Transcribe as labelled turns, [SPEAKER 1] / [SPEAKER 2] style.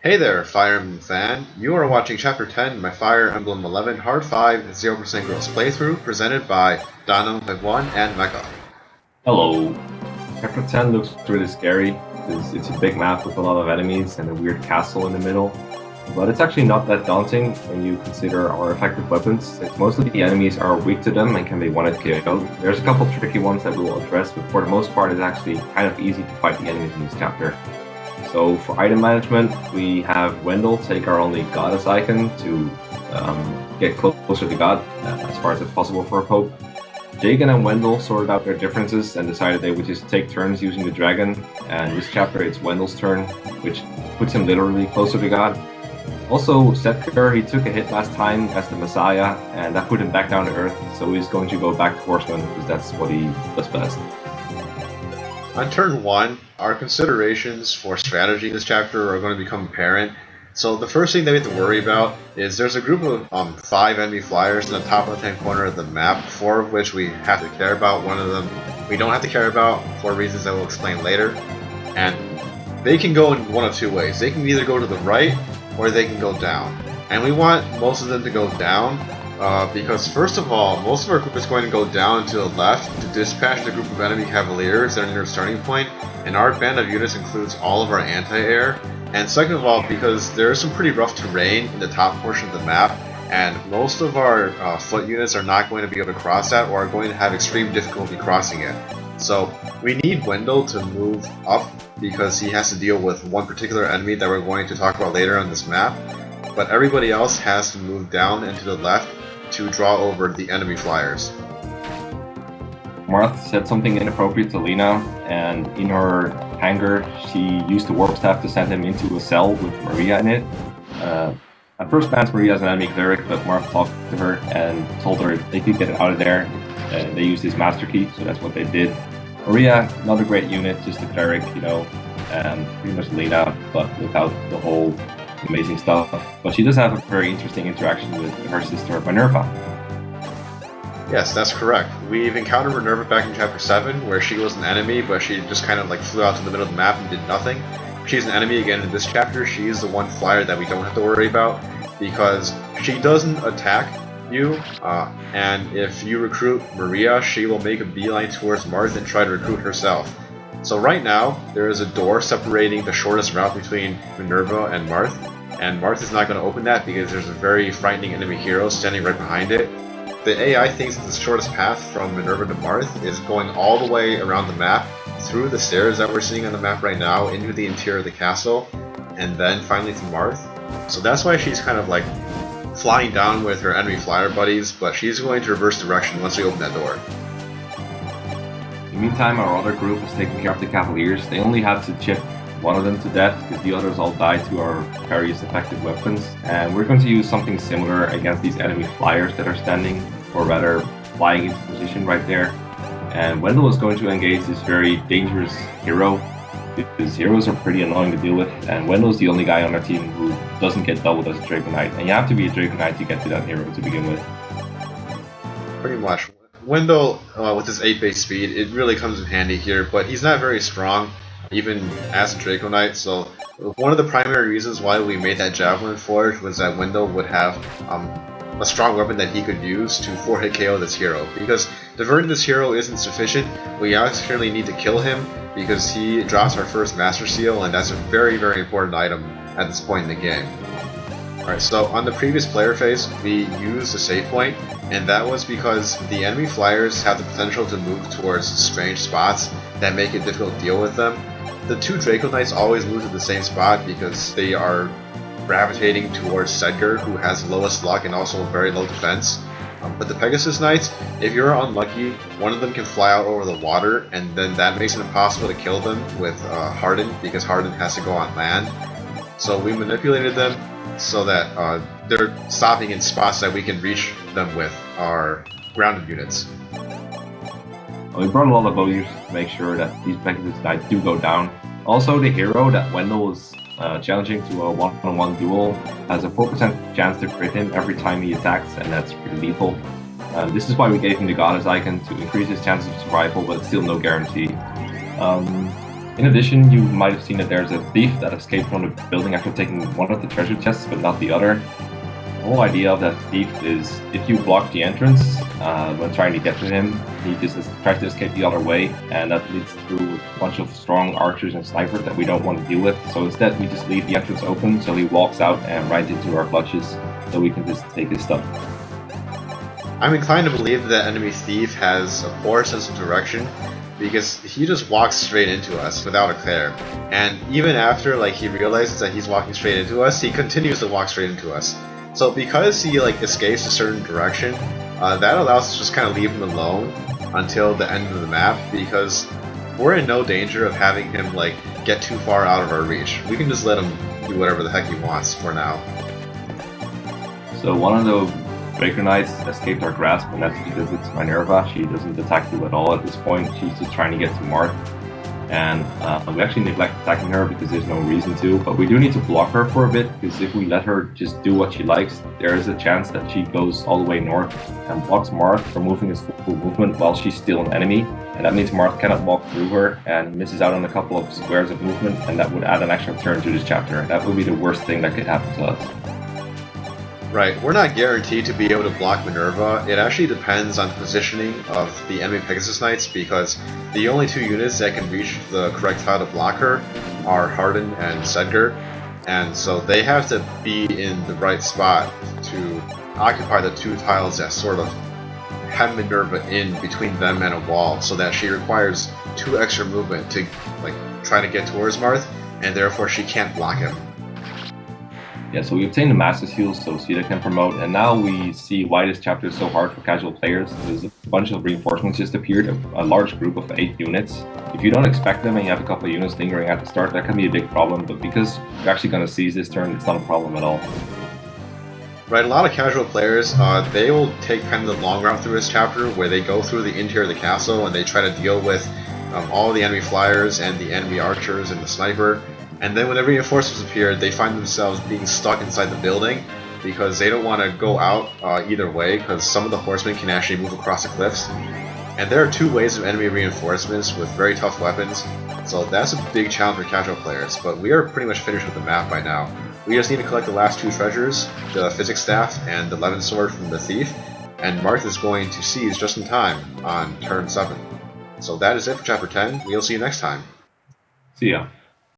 [SPEAKER 1] Hey there, Fire Emblem fan. You are watching Chapter 10, my Fire Emblem 11 Hard 5 0% Girls playthrough, presented by Untitled and Mekkah.
[SPEAKER 2] Hello. Chapter 10 looks really scary. It's a big map with a lot of enemies and a weird castle in the middle. But it's actually not that daunting when you consider our effective weapons. Most of the enemies are weak to them and can be one-hit killed. There's a couple tricky ones that we will address, but for the most part it's actually kind of easy to fight the enemies in this chapter. So for item management, we have Wendell take our only goddess icon to get closer to God as far as it's possible for a Pope. Jagan and Wendell sorted out their differences and decided they would just take turns using the dragon, and this chapter it's Wendell's turn, which puts him literally closer to God. Also, Hauteclere, he took a hit last time as the Messiah, and that put him back down to Earth, so he's going to go back to Horseman, because that's what he does best.
[SPEAKER 1] On turn 1, our considerations for strategy in this chapter are going to become apparent. So the first thing that we have to worry about is there's a group of 5 enemy flyers in the top left-hand corner of the map, 4 of which we have to care about. One of them we don't have to care about for reasons I will explain later. And they can go in one of two ways. They can either go to the right or they can go down. And we want most of them to go down because first of all, most of our group is going to go down to the left to dispatch the group of enemy cavaliers that are near the starting point, and our band of units includes all of our anti-air. And second of all, because there is some pretty rough terrain in the top portion of the map, and most of our foot units are not going to be able to cross that or are going to have extreme difficulty crossing it. So we need Wendell to move up because he has to deal with one particular enemy that we're going to talk about later on this map, but everybody else has to move down and to the left to draw over the enemy flyers.
[SPEAKER 2] Marth said something inappropriate to Lena, and in her anger, she used the warp staff to send him into a cell with Maria in it. At first glance, Maria is an enemy cleric, but Marth talked to her and told her if they could get out of there, they used his master key, so that's what they did. Maria, not a great unit, just a cleric, and pretty much Lena, but without the whole amazing stuff. But she does have a very interesting interaction with her sister Minerva.
[SPEAKER 1] Yes, that's correct. We've encountered Minerva back in Chapter 7, where she was an enemy, but she just kind of flew out to the middle of the map and did nothing. She's an enemy again in this chapter. She's the one flyer that we don't have to worry about, because she doesn't attack you, and if you recruit Maria, she will make a beeline towards Marth and try to recruit herself. So right now, there is a door separating the shortest route between Minerva and Marth is not going to open that because there's a very frightening enemy hero standing right behind it. The AI thinks that the shortest path from Minerva to Marth is going all the way around the map, through the stairs that we're seeing on the map right now, into the interior of the castle, and then finally to Marth. So that's why she's kind of flying down with her enemy flyer buddies, but she's going to reverse direction once we open that door.
[SPEAKER 2] In the meantime, our other group is taking care of the Cavaliers. They only had to chip one of them to death because the others all died to our various effective weapons, and we're going to use something similar against these enemy flyers that are standing, or rather flying into position right there. And Wendell is going to engage this very dangerous hero, because heroes are pretty annoying to deal with, and Wendell's the only guy on our team who doesn't get doubled as a Draco Knight, and you have to be a Draco Knight to get to that hero to begin with.
[SPEAKER 1] Pretty much. Wendell, with his 8 base speed, it really comes in handy here, but he's not very strong, even as a Draco Knight, so one of the primary reasons why we made that Javelin Forge was that Wendell would have a strong weapon that he could use to 4-hit KO this hero, because diverting this hero isn't sufficient. We actually need to kill him because he drops our first Master Seal, and that's a very, very important item at this point in the game. Alright, so on the previous player phase, we used a save point, and that was because the enemy flyers have the potential to move towards strange spots that make it difficult to deal with them. The 2 Draco Knights always move to the same spot because they are gravitating towards Sedgar, who has lowest luck and also very low defense. But the Pegasus Knights, if you're unlucky, one of them can fly out over the water, and then that makes it impossible to kill them with Harden, because Harden has to go on land. So we manipulated them so that they're stopping in spots that we can reach them with our grounded units.
[SPEAKER 2] We brought a lot of warriors to make sure that these Pegasus Knights do go down. Also, the hero that Wendell is challenging to a one-on-one duel has a 4% chance to crit him every time he attacks, and that's pretty lethal. This is why we gave him the goddess icon, to increase his chances of survival, but it's still no guarantee. In addition, you might have seen that there's a thief that escaped from the building after taking one of the treasure chests, but not the other. The whole idea of that thief is if you block the entrance when trying to get to him, he just tries to escape the other way, and that leads to a bunch of strong archers and snipers that we don't want to deal with. So instead, we just leave the entrance open so he walks out and right into our clutches, so we can just take his stuff.
[SPEAKER 1] I'm inclined to believe that enemy thief has a poor sense of direction, because he just walks straight into us without a care. And even after he realizes that he's walking straight into us, he continues to walk straight into us. So because he escapes a certain direction, that allows us to just kind of leave him alone until the end of the map, because we're in no danger of having him get too far out of our reach. We can just let him do whatever the heck he wants for now.
[SPEAKER 2] So one of the Breaker Knights escaped our grasp, and that's because it's Minerva. She doesn't attack you at all at this point. She's just trying to get to Marth. And we actually neglect attacking her because there's no reason to, but we do need to block her for a bit, because if we let her just do what she likes, there is a chance that she goes all the way north and blocks Marth from moving his full movement while she's still an enemy, and that means Marth cannot walk through her and misses out on a couple of squares of movement, and that would add an extra turn to this chapter. That would be the worst thing that could happen to us.
[SPEAKER 1] Right, we're not guaranteed to be able to block Minerva. It actually depends on the positioning of the enemy Pegasus Knights, because the only two units that can reach the correct tile to block her are Harden and Sedgar, and so they have to be in the right spot to occupy the two tiles that sort of hem Minerva in between them and a wall, so that she requires 2 extra movement to try to get towards Marth, and therefore she can't block him.
[SPEAKER 2] Yeah, so we obtained the Master's Heal so Caeda can promote, and now we see why this chapter is so hard for casual players. There's a bunch of reinforcements just appeared, a large group of 8 units. If you don't expect them and you have a couple of units lingering at the start, that can be a big problem, but because you're actually going to seize this turn, it's not a problem at all.
[SPEAKER 1] Right, a lot of casual players, they will take kind of the long route through this chapter, where they go through the interior of the castle and they try to deal with all the enemy flyers and the enemy archers and the sniper. And then when the reinforcements appear, they find themselves being stuck inside the building because they don't want to go out either way, because some of the horsemen can actually move across the cliffs. And there are 2 waves of enemy reinforcements with very tough weapons, so that's a big challenge for casual players, but we are pretty much finished with the map by now. We just need to collect the last 2 treasures, the Physics Staff and the Levin Sword from the Thief, and Marth is going to seize just in time on turn 7. So that is it for Chapter 10. We'll see you next time.
[SPEAKER 2] See ya.